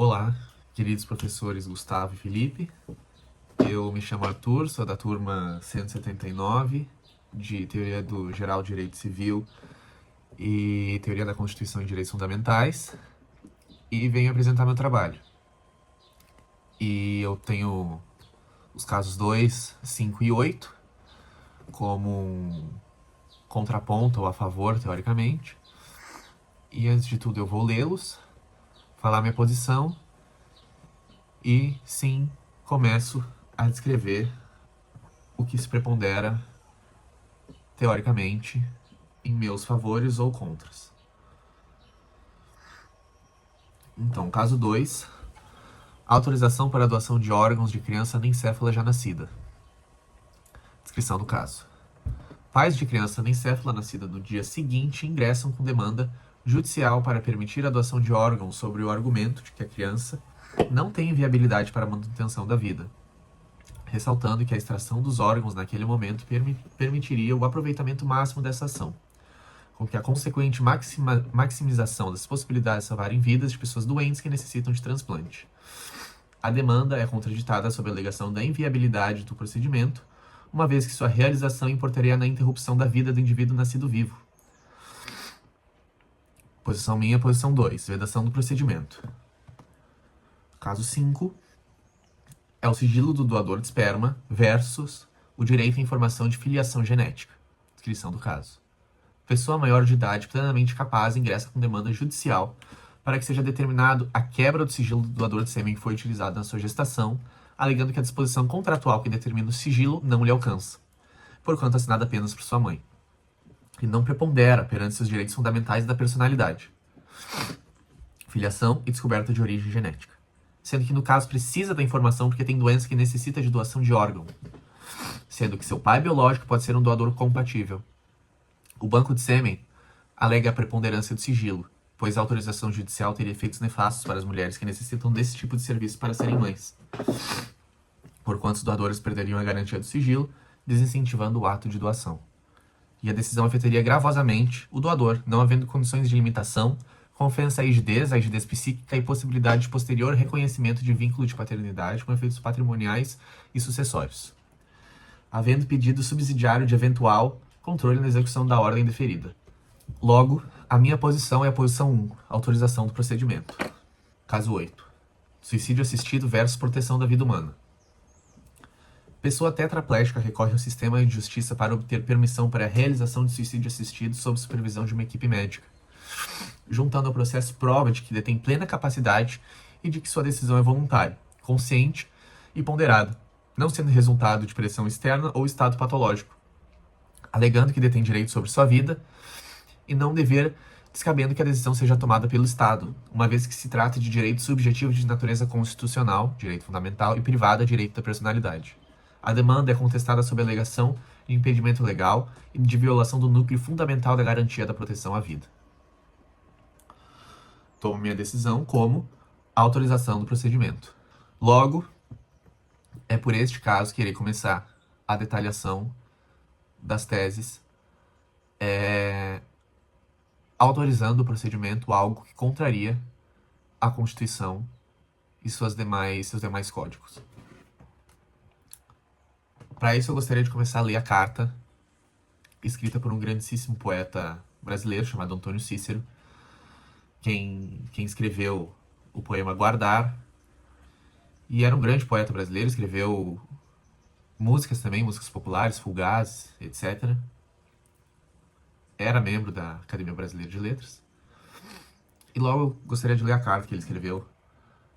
Olá, queridos professores Gustavo e Felipe. Eu me chamo Arthur, sou da turma 179 de Teoria do Geral Direito Civil e Teoria da Constituição e Direitos Fundamentais e venho apresentar meu trabalho. E eu tenho os casos 2, 5 e 8 como um contraponto ou a favor, teoricamente. E antes de tudo eu vou lê-los, falar minha posição e sim, começo a descrever o que se prepondera, teoricamente, em meus favores ou contras. Então, caso 2, autorização para a doação de órgãos de criança anencéfala já nascida. Descrição do caso. Pais de criança anencéfala nascida no dia seguinte ingressam com demanda judicial para permitir a doação de órgãos sobre o argumento de que a criança não tem viabilidade para a manutenção da vida, ressaltando que a extração dos órgãos naquele momento permitiria o aproveitamento máximo dessa ação, com que a consequente maximização das possibilidades de salvarem vidas de pessoas doentes que necessitam de transplante. A demanda é contraditada sob a alegação da inviabilidade do procedimento, uma vez que sua realização importaria na interrupção da vida do indivíduo nascido vivo. Posição minha, posição 2, vedação do procedimento. Caso 5 é o sigilo do doador de esperma versus o direito à informação de filiação genética. Descrição do caso. Pessoa maior de idade plenamente capaz ingressa com demanda judicial para que seja determinado a quebra do sigilo do doador de sêmen que foi utilizado na sua gestação, alegando que a disposição contratual que determina o sigilo não lhe alcança, porquanto assinada apenas por sua mãe, e não prepondera perante seus direitos fundamentais da personalidade, filiação e descoberta de origem genética, sendo que no caso precisa da informação porque tem doença que necessita de doação de órgão, sendo que seu pai biológico pode ser um doador compatível. O banco de sêmen alega a preponderância do sigilo, pois a autorização judicial teria efeitos nefastos para as mulheres que necessitam desse tipo de serviço para serem mães, porquanto os doadores perderiam a garantia do sigilo, desincentivando o ato de doação. E a decisão afetaria gravosamente o doador, não havendo condições de limitação, com ofensa à rigidez psíquica e possibilidade de posterior reconhecimento de vínculo de paternidade com efeitos patrimoniais e sucessórios, havendo pedido subsidiário de eventual controle na execução da ordem deferida. Logo, a minha posição é a posição 1, autorização do procedimento. Caso 8. Suicídio assistido versus proteção da vida humana. Pessoa tetraplégica recorre ao sistema de justiça para obter permissão para a realização de suicídio assistido sob supervisão de uma equipe médica, juntando ao processo prova de que detém plena capacidade e de que sua decisão é voluntária, consciente e ponderada, não sendo resultado de pressão externa ou estado patológico, alegando que detém direito sobre sua vida e não dever, descabendo que a decisão seja tomada pelo Estado, uma vez que se trata de direito subjetivo de natureza constitucional, direito fundamental, e privada, direito da personalidade. A demanda é contestada sob a alegação de impedimento legal e de violação do núcleo fundamental da garantia da proteção à vida. Tomo minha decisão como autorização do procedimento. Logo, é por este caso que irei começar a detalhação das teses, autorizando o procedimento algo que contraria a Constituição e seus demais códigos. Para isso, eu gostaria de começar a ler a carta escrita por um grandíssimo poeta brasileiro chamado Antônio Cícero, quem escreveu o poema Guardar, e era um grande poeta brasileiro, escreveu músicas também, músicas populares, fugazes, etc. Era membro da Academia Brasileira de Letras. E logo eu gostaria de ler a carta que ele escreveu.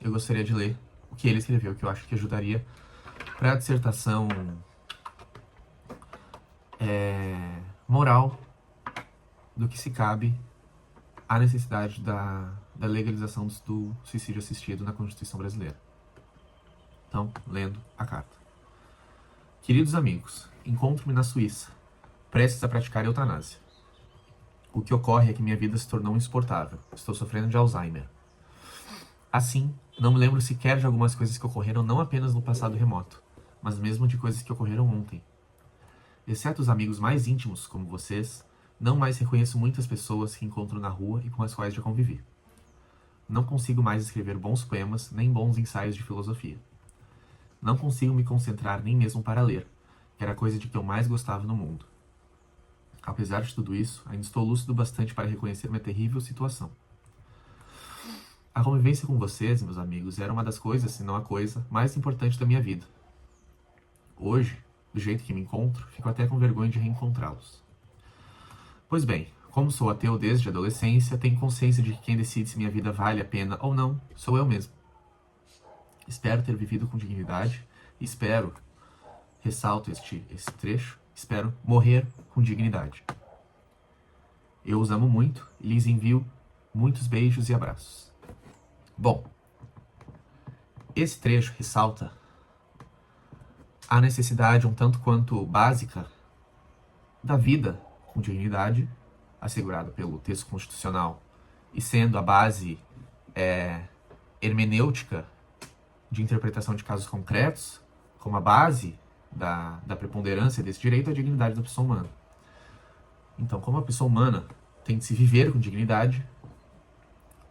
Eu gostaria de ler o que ele escreveu, que eu acho que ajudaria para a dissertação moral do que se cabe à necessidade da legalização do suicídio assistido na Constituição brasileira. Então, lendo a carta. Queridos amigos, encontro-me na Suíça, prestes a praticar eutanásia. O que ocorre é que minha vida se tornou insuportável. Estou sofrendo de Alzheimer. Assim, não me lembro sequer de algumas coisas que ocorreram não apenas no passado remoto, mas mesmo de coisas que ocorreram ontem. Exceto os amigos mais íntimos, como vocês, não mais reconheço muitas pessoas que encontro na rua e com as quais já convivi. Não consigo mais escrever bons poemas, nem bons ensaios de filosofia. Não consigo me concentrar nem mesmo para ler, que era a coisa de que eu mais gostava no mundo. Apesar de tudo isso, ainda estou lúcido bastante para reconhecer minha terrível situação. A convivência com vocês, meus amigos, era uma das coisas, se não a coisa, mais importante da minha vida. Hoje, do jeito que me encontro, fico até com vergonha de reencontrá-los. Pois bem, como sou ateu desde a adolescência, tenho consciência de que quem decide se minha vida vale a pena ou não sou eu mesmo. Espero ter vivido com dignidade e espero, ressalto esse trecho, espero morrer com dignidade. Eu os amo muito e lhes envio muitos beijos e abraços. Bom, esse trecho ressalta a necessidade um tanto quanto básica da vida com dignidade, assegurada pelo texto constitucional e sendo a base hermenêutica de interpretação de casos concretos, como a base da preponderância desse direito à dignidade da pessoa humana. Então, como a pessoa humana tem de se viver com dignidade,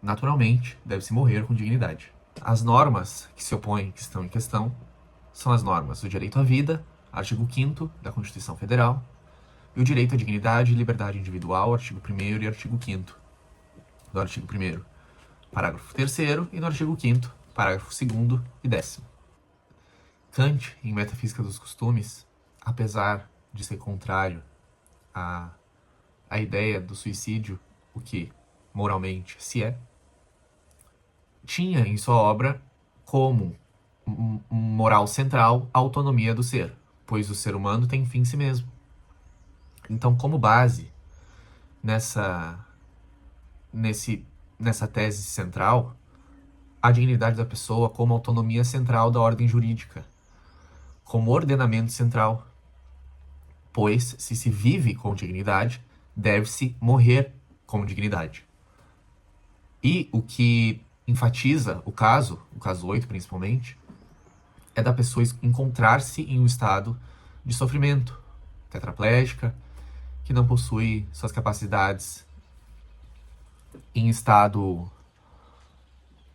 naturalmente deve-se morrer com dignidade. As normas que se opõem, que estão em questão, são as normas do direito à vida, artigo 5º da Constituição Federal, e o direito à dignidade e liberdade individual, artigo 1º e artigo 5º. Do artigo 1º, parágrafo 3º, e no artigo 5º, parágrafo 2º e 10º. Kant, em Metafísica dos Costumes, apesar de ser contrário à ideia do suicídio, o que moralmente se é, tinha em sua obra como moral central a autonomia do ser, pois o ser humano tem fim em si mesmo. Então, como base nessa tese central, a dignidade da pessoa como autonomia central da ordem jurídica, como ordenamento central, pois se se vive com dignidade, deve-se morrer com dignidade. E o que enfatiza o caso 8 principalmente, é da pessoa encontrar-se em um estado de sofrimento, tetraplégica, que não possui suas capacidades em estado,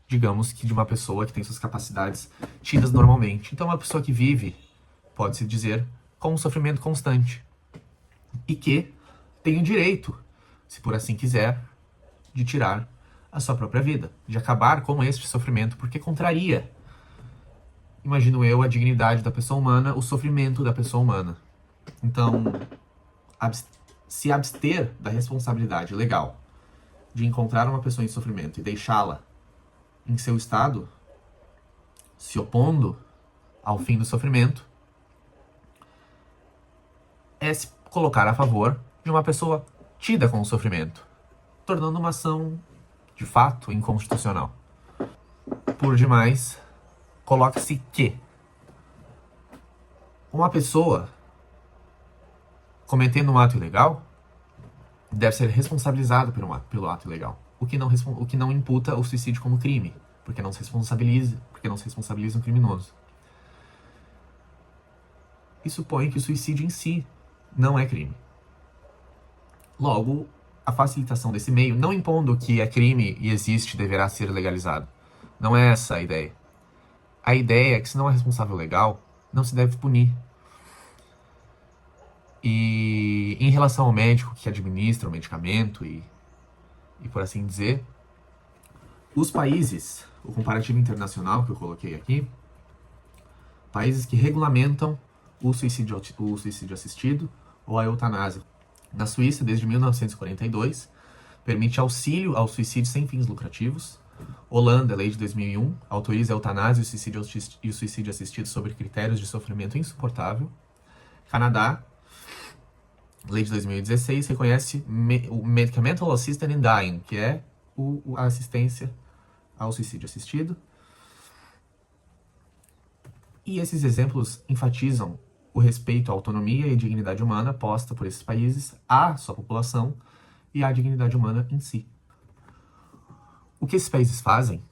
digamos que de uma pessoa que tem suas capacidades tidas normalmente. Então, uma pessoa que vive, pode-se dizer, com um sofrimento constante e que tem o direito, se por assim quiser, de tirar a sua própria vida, de acabar com este sofrimento, porque contraria, imagino eu, a dignidade da pessoa humana, o sofrimento da pessoa humana. Então, se abster da responsabilidade legal de encontrar uma pessoa em sofrimento e deixá-la em seu estado, se opondo ao fim do sofrimento, é se colocar a favor de uma pessoa tida com o sofrimento, tornando uma ação, de fato, inconstitucional. Por demais, coloca-se que uma pessoa cometendo um ato ilegal deve ser responsabilizado pelo ato ilegal, o que não imputa o suicídio como crime, porque não se responsabiliza um criminoso. E supõe que o suicídio em si não é crime. Logo, a facilitação desse meio, não impondo que é crime e existe deverá ser legalizado. Não é essa a ideia. A ideia é que se não é responsável legal, não se deve punir. E em relação ao médico que administra o medicamento e por assim dizer, os países, o comparativo internacional que eu coloquei aqui, países que regulamentam o suicídio assistido ou a eutanásia. Na Suíça, desde 1942, permite auxílio ao suicídio sem fins lucrativos. Holanda, lei de 2001, autoriza a eutanásia e o suicídio assistido sobre critérios de sofrimento insuportável. Canadá, lei de 2016, reconhece o Medicational Assistance in Dying, que é a assistência ao suicídio assistido. E esses exemplos enfatizam o respeito à autonomia e dignidade humana posta por esses países à sua população e à dignidade humana em si. O que esses países fazem,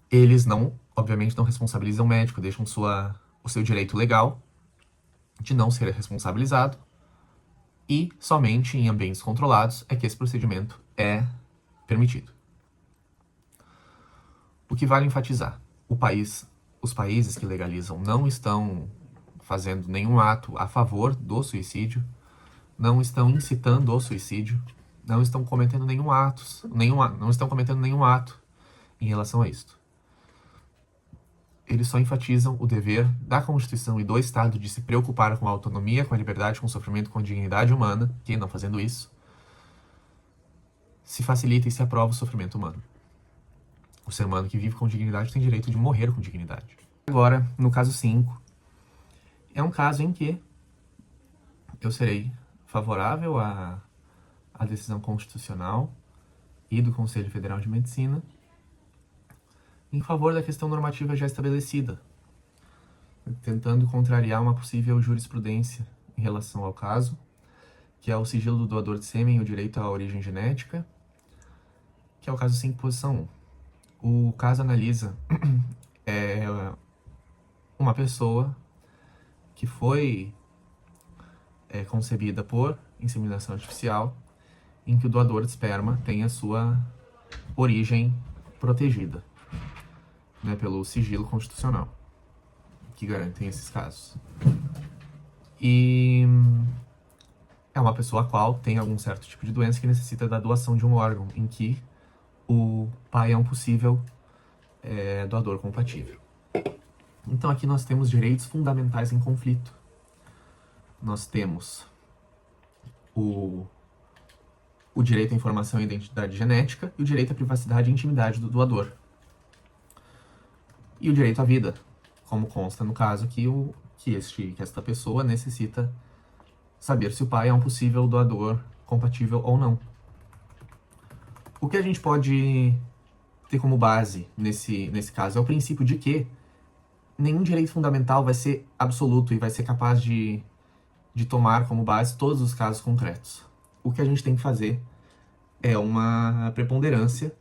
eles obviamente não responsabilizam o médico, deixam o seu direito legal de não ser responsabilizado e somente em ambientes controlados é que esse procedimento é permitido. O que vale enfatizar, os países que legalizam não estão fazendo nenhum ato a favor do suicídio, não estão incitando o suicídio, não estão cometendo não estão cometendo nenhum ato em relação a isto. Eles só enfatizam o dever da Constituição e do Estado de se preocupar com a autonomia, com a liberdade, com o sofrimento, com a dignidade humana, que, não fazendo isso, se facilita e se aprova o sofrimento humano. O ser humano que vive com dignidade tem direito de morrer com dignidade. Agora, no caso 5, é um caso em que eu serei favorável à decisão constitucional e do Conselho Federal de Medicina em favor da questão normativa já estabelecida, tentando contrariar uma possível jurisprudência em relação ao caso, que é o sigilo do doador de sêmen e o direito à origem genética, que é o caso 5, posição 1. O caso analisa uma pessoa que foi concebida por inseminação artificial, em que o doador de esperma tem a sua origem protegida, né, pelo sigilo constitucional, que garantem esses casos. E é uma pessoa a qual tem algum certo tipo de doença que necessita da doação de um órgão, em que o pai é um possível doador compatível. Então aqui nós temos direitos fundamentais em conflito. Nós temos o direito à informação e identidade genética e o direito à privacidade e intimidade do doador. E o direito à vida, como consta no caso que esta pessoa necessita saber se o pai é um possível doador compatível ou não. O que a gente pode ter como base nesse caso é o princípio de que nenhum direito fundamental vai ser absoluto e vai ser capaz de tomar como base todos os casos concretos. O que a gente tem que fazer é uma preponderância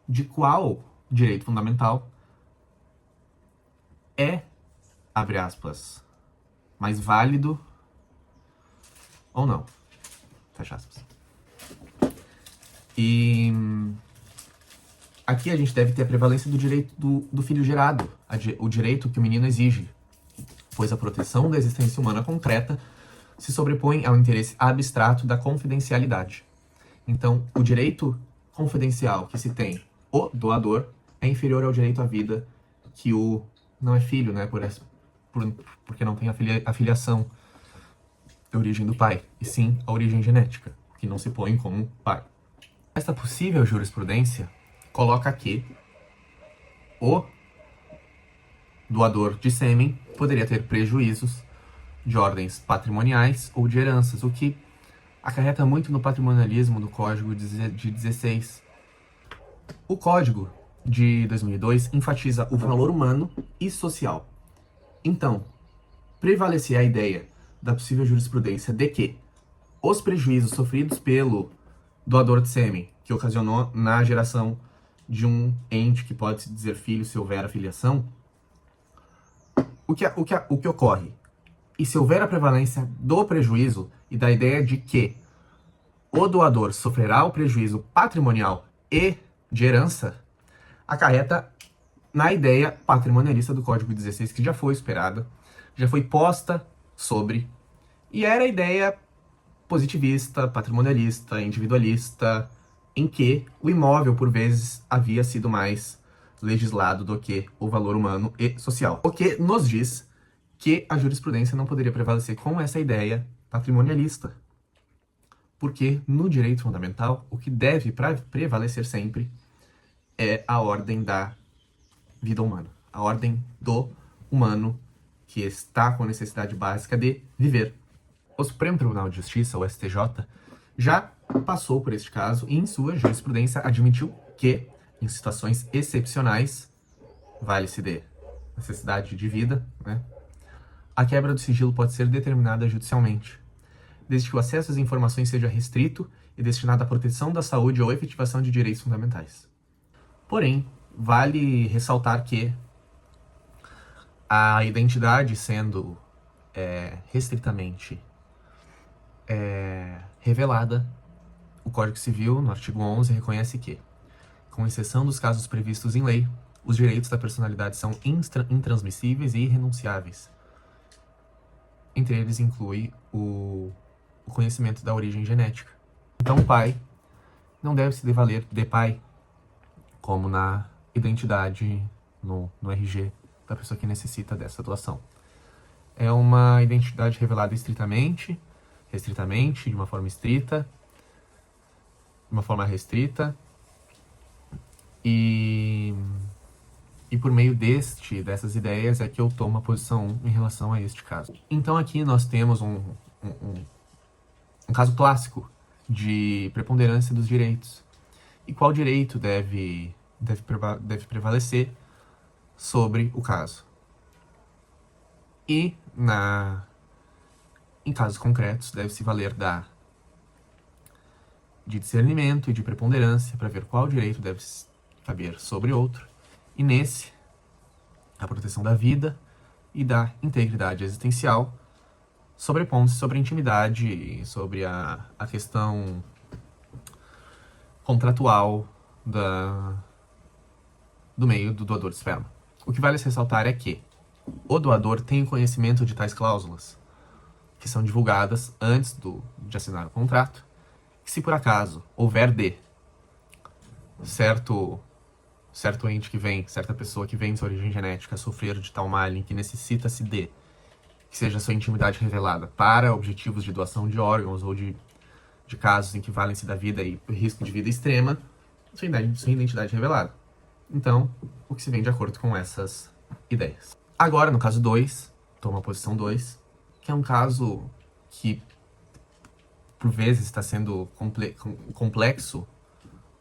de qual direito fundamental é, abre aspas, mais válido ou não, fecha aspas. E aqui a gente deve ter a prevalência do direito do filho gerado, o direito que o menino exige, pois a proteção da existência humana concreta se sobrepõe ao interesse abstrato da confidencialidade. Então, o direito confidencial que se tem o doador é inferior ao direito à vida que o não é filho, né, porque não tem a filiação da origem do pai, e sim a origem genética, que não se põe como pai. Esta possível jurisprudência coloca que o doador de sêmen poderia ter prejuízos de ordens patrimoniais ou de heranças, o que acarreta muito no patrimonialismo do Código de 16. O Código de 2002 enfatiza o valor humano e social. Então, prevalecer a ideia da possível jurisprudência de que os prejuízos sofridos pelo doador de sêmen, que ocasionou na geração de um ente que pode se dizer filho se houver a filiação, o que ocorre? E se houver a prevalência do prejuízo e da ideia de que o doador sofrerá o prejuízo patrimonial e de herança, acarreta na ideia patrimonialista do Código 16, que já foi esperada, já foi posta sobre, e era a ideia positivista, patrimonialista, individualista, em que o imóvel, por vezes, havia sido mais legislado do que o valor humano e social. O que nos diz que a jurisprudência não poderia prevalecer com essa ideia patrimonialista. Porque no direito fundamental, o que deve prevalecer sempre é a ordem da vida humana. A ordem do humano que está com a necessidade básica de viver. O Supremo Tribunal de Justiça, o STJ, já passou por este caso e em sua jurisprudência admitiu que, em situações excepcionais, vale-se de necessidade de vida, né, a quebra do sigilo pode ser determinada judicialmente, desde que o acesso às informações seja restrito e destinado à proteção da saúde ou efetivação de direitos fundamentais. Porém, vale ressaltar que a identidade sendo restritamente revelada, o Código Civil, no artigo 11, reconhece que, com exceção dos casos previstos em lei, Os direitos da personalidade são intransmissíveis e irrenunciáveis. Entre eles inclui o conhecimento da origem genética. Então o pai não deve se devaler de pai, como na identidade, no RG da pessoa que necessita dessa doação. É uma identidade revelada restritamente, de uma forma estrita, de uma forma restrita, e por meio dessas ideias é que eu tomo a posição em relação a este caso. Então aqui nós temos um caso clássico de preponderância dos direitos. E qual direito deve prevalecer sobre o caso? E, em casos concretos, deve-se valer de discernimento e de preponderância para ver qual direito deve caber sobre outro. E nesse, a proteção da vida e da integridade existencial sobrepondo-se sobre a intimidade e sobre a questão contratual do meio do doador de esperma. O que vale se ressaltar é que o doador tem conhecimento de tais cláusulas, que são divulgadas antes de assinar o contrato, que se por acaso houver certo ente que vem, certa pessoa que vem de sua origem genética sofrer de tal mal em que necessita-se que seja sua intimidade revelada para objetivos de doação de órgãos ou de casos em que valem-se da vida e risco de vida extrema, sua identidade revelada. Então, o que se vem de acordo com essas ideias. Agora, no caso 2, toma a posição 2, que é um caso que, por vezes, está sendo complexo,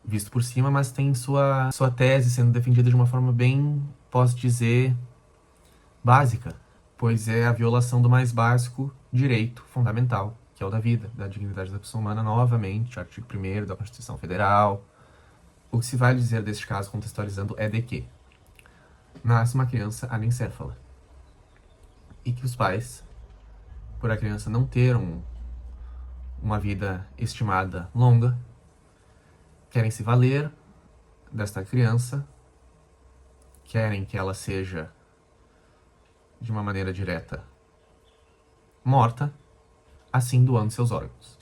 visto por cima, mas tem sua tese sendo defendida de uma forma bem, posso dizer, básica, pois é a violação do mais básico direito fundamental, que é o da vida, da dignidade da pessoa humana, novamente, artigo 1º da Constituição Federal. O que se vai dizer deste caso, contextualizando, é de que nasce uma criança anencéfala e que os pais, por a criança não ter uma vida estimada longa, querem se valer desta criança, querem que ela seja, de uma maneira direta, morta, assim doando seus órgãos.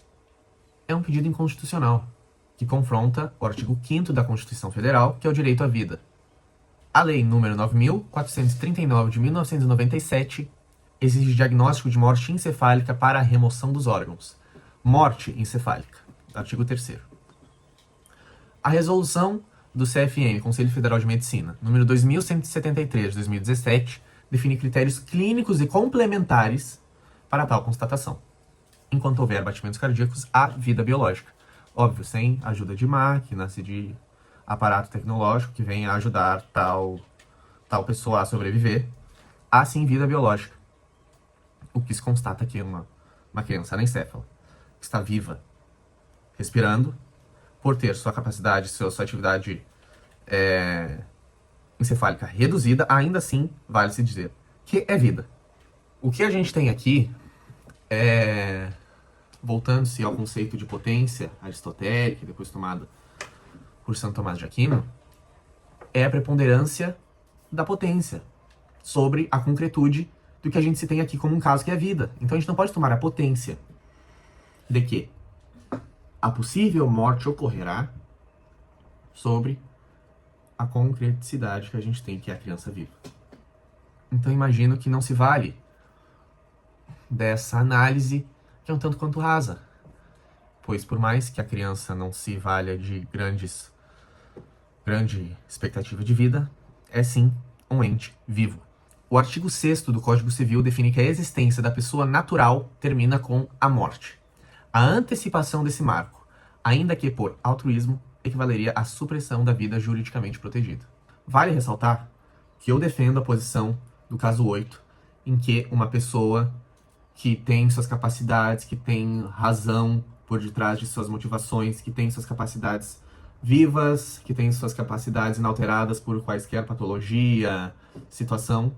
É um pedido inconstitucional, que confronta o artigo 5º da Constituição Federal, que é o direito à vida. A Lei nº 9.439 de 1997 exige diagnóstico de morte encefálica para a remoção dos órgãos. Morte encefálica. Artigo 3º. A resolução do CFM, Conselho Federal de Medicina, número 2173 de 2017, define critérios clínicos e complementares para tal constatação. Enquanto houver batimentos cardíacos, há vida biológica. Óbvio, sem ajuda de máquinas e de aparato tecnológico que venha ajudar tal pessoa a sobreviver, há sim vida biológica. O que se constata aqui é uma criança anencéfala, que está viva, respirando, por ter sua capacidade, sua atividade encefálica reduzida, ainda assim vale-se dizer que é vida. O que a gente tem aqui é, voltando-se ao conceito de potência aristotélica, depois tomada por Santo Tomás de Aquino, é a preponderância da potência sobre a concretude do que a gente se tem aqui como um caso que é a vida. Então a gente não pode tomar a potência de que a possível morte ocorrerá sobre a concreticidade que a gente tem, que é a criança viva. Então imagino que não se vale dessa análise que é um tanto quanto rasa, pois por mais que a criança não se valha de grande expectativa de vida, é sim um ente vivo. O artigo 6º do Código Civil define que a existência da pessoa natural termina com a morte. A antecipação desse marco, ainda que por altruísmo, equivaleria à supressão da vida juridicamente protegida. Vale ressaltar que eu defendo a posição do caso 8, em que uma pessoa que tem suas capacidades, que tem razão por detrás de suas motivações, que tem suas capacidades vivas, que tem suas capacidades inalteradas por quaisquer patologia, situação,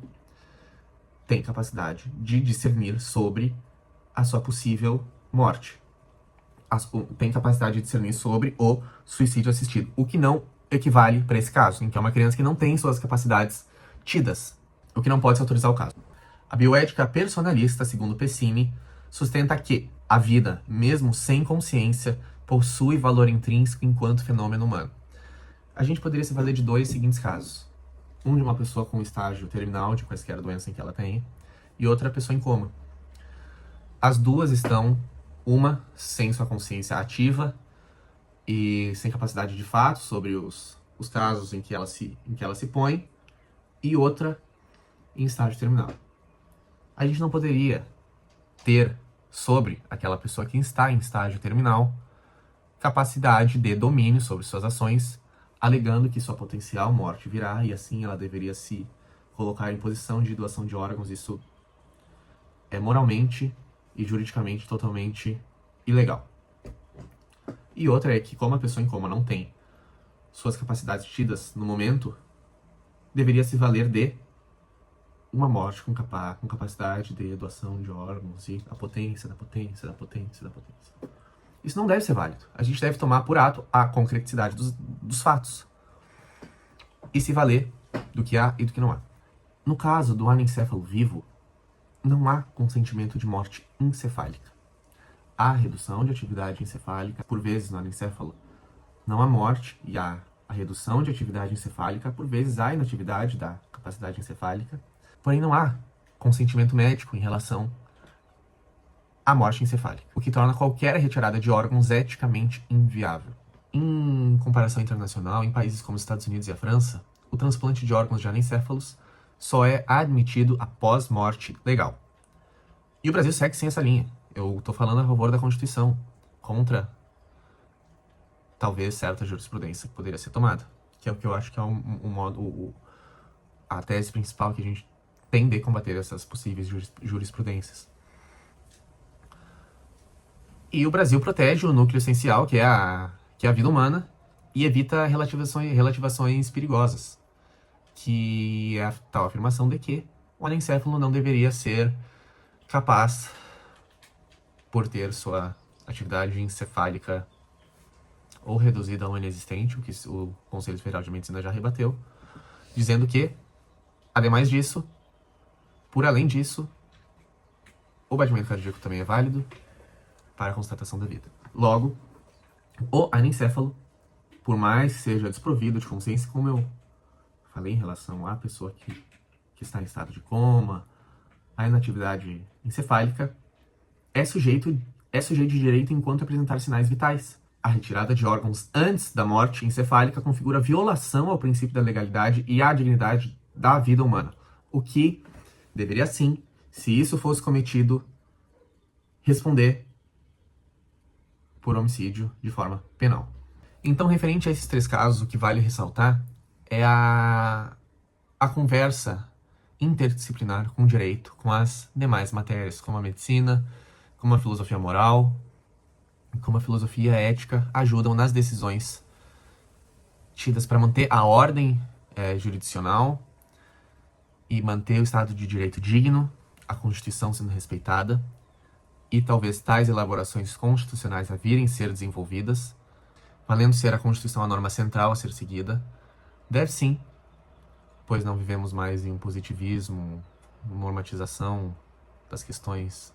tem capacidade de discernir sobre a sua possível morte. Tem capacidade de discernir sobre o suicídio assistido, o que não equivale para esse caso, em que é uma criança que não tem suas capacidades tidas, o que não pode se autorizar o caso. A bioética personalista, segundo Pecini, sustenta que a vida, mesmo sem consciência, possui valor intrínseco enquanto fenômeno humano. A gente poderia se valer de dois seguintes casos. Um de uma pessoa com estágio terminal de quaisquer doença em que ela tenha, e outra pessoa em coma. As duas estão, uma sem sua consciência ativa e sem capacidade de fato sobre os casos em que ela se põe, e outra em estágio terminal. A gente não poderia ter sobre aquela pessoa que está em estágio terminal capacidade de domínio sobre suas ações, alegando que sua potencial morte virá e assim ela deveria se colocar em posição de doação de órgãos. Isso é moralmente e juridicamente totalmente ilegal. E outra é que, como a pessoa em coma não tem suas capacidades tidas no momento, deveria se valer de uma morte com capacidade de doação de órgãos e a potência da potência da potência da potência. Isso não deve ser válido. A gente deve tomar por ato a concreticidade dos fatos e se valer do que há e do que não há. No caso do anencéfalo vivo, não há consentimento de morte encefálica. Há redução de atividade encefálica, por vezes no anencéfalo não há morte, e há a redução de atividade encefálica, por vezes há inatividade da capacidade encefálica, porém não há consentimento médico em relação à morte encefálica, o que torna qualquer retirada de órgãos eticamente inviável. Em comparação internacional, em países como os Estados Unidos e a França, o transplante de órgãos de anencéfalos só é admitido após morte legal. E o Brasil segue sem essa linha. Eu estou falando a favor da Constituição, contra talvez certa jurisprudência que poderia ser tomada, que é o que eu acho que é a tese principal que a gente tem de combater essas possíveis jurisprudências. E o Brasil protege o núcleo essencial, que é a vida humana, e evita relativações perigosas, que é a tal afirmação de que o anencéfalo não deveria ser capaz, por ter sua atividade encefálica ou reduzida a um inexistente, o que o Conselho Federal de Medicina já rebateu, dizendo que, ademais disso, por além disso, o batimento cardíaco também é válido para a constatação da vida. Logo, o anencéfalo, por mais que seja desprovido de consciência, como eu falei em relação à pessoa que está em estado de coma, a inatividade encefálica, é sujeito de direito enquanto apresentar sinais vitais. A retirada de órgãos antes da morte encefálica configura violação ao princípio da legalidade e à dignidade da vida humana, o que deveria sim, se isso fosse cometido, responder por homicídio de forma penal. Então, referente a esses três casos, o que vale ressaltar é a conversa interdisciplinar com o direito, com as demais matérias, como a medicina, como a filosofia moral, como a filosofia ética, ajudam nas decisões tidas para manter a ordem jurisdicional e manter o Estado de Direito digno, a Constituição sendo respeitada, e talvez tais elaborações constitucionais a virem ser desenvolvidas, valendo ser a Constituição a norma central a ser seguida, deve sim, pois não vivemos mais em um positivismo, normatização das questões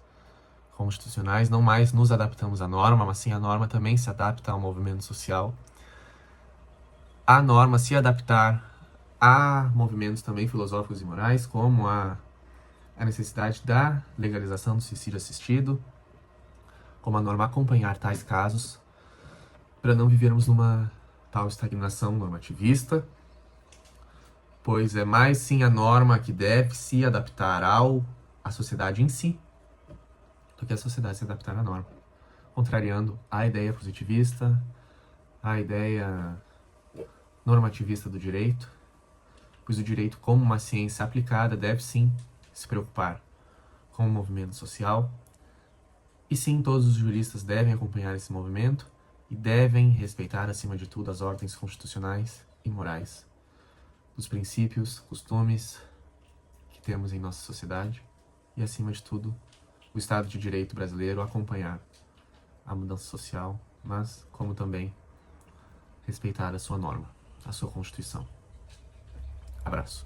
constitucionais, não mais nos adaptamos à norma, mas sim a norma também se adapta ao movimento social. A norma se adaptar a movimentos também filosóficos e morais, como a necessidade da legalização do suicídio assistido, como a norma acompanhar tais casos, para não vivermos numa tal estagnação normativista, pois é mais sim a norma que deve se adaptar à sociedade em si, do que a sociedade se adaptar à norma, contrariando a ideia positivista, a ideia normativista do direito, pois o direito, como uma ciência aplicada, deve sim se preocupar com o movimento social, e sim, todos os juristas devem acompanhar esse movimento e devem respeitar, acima de tudo, as ordens constitucionais e morais dos princípios, costumes que temos em nossa sociedade e, acima de tudo, o Estado de Direito brasileiro acompanhar a mudança social, mas como também respeitar a sua norma. a sua Constituição. Abraço.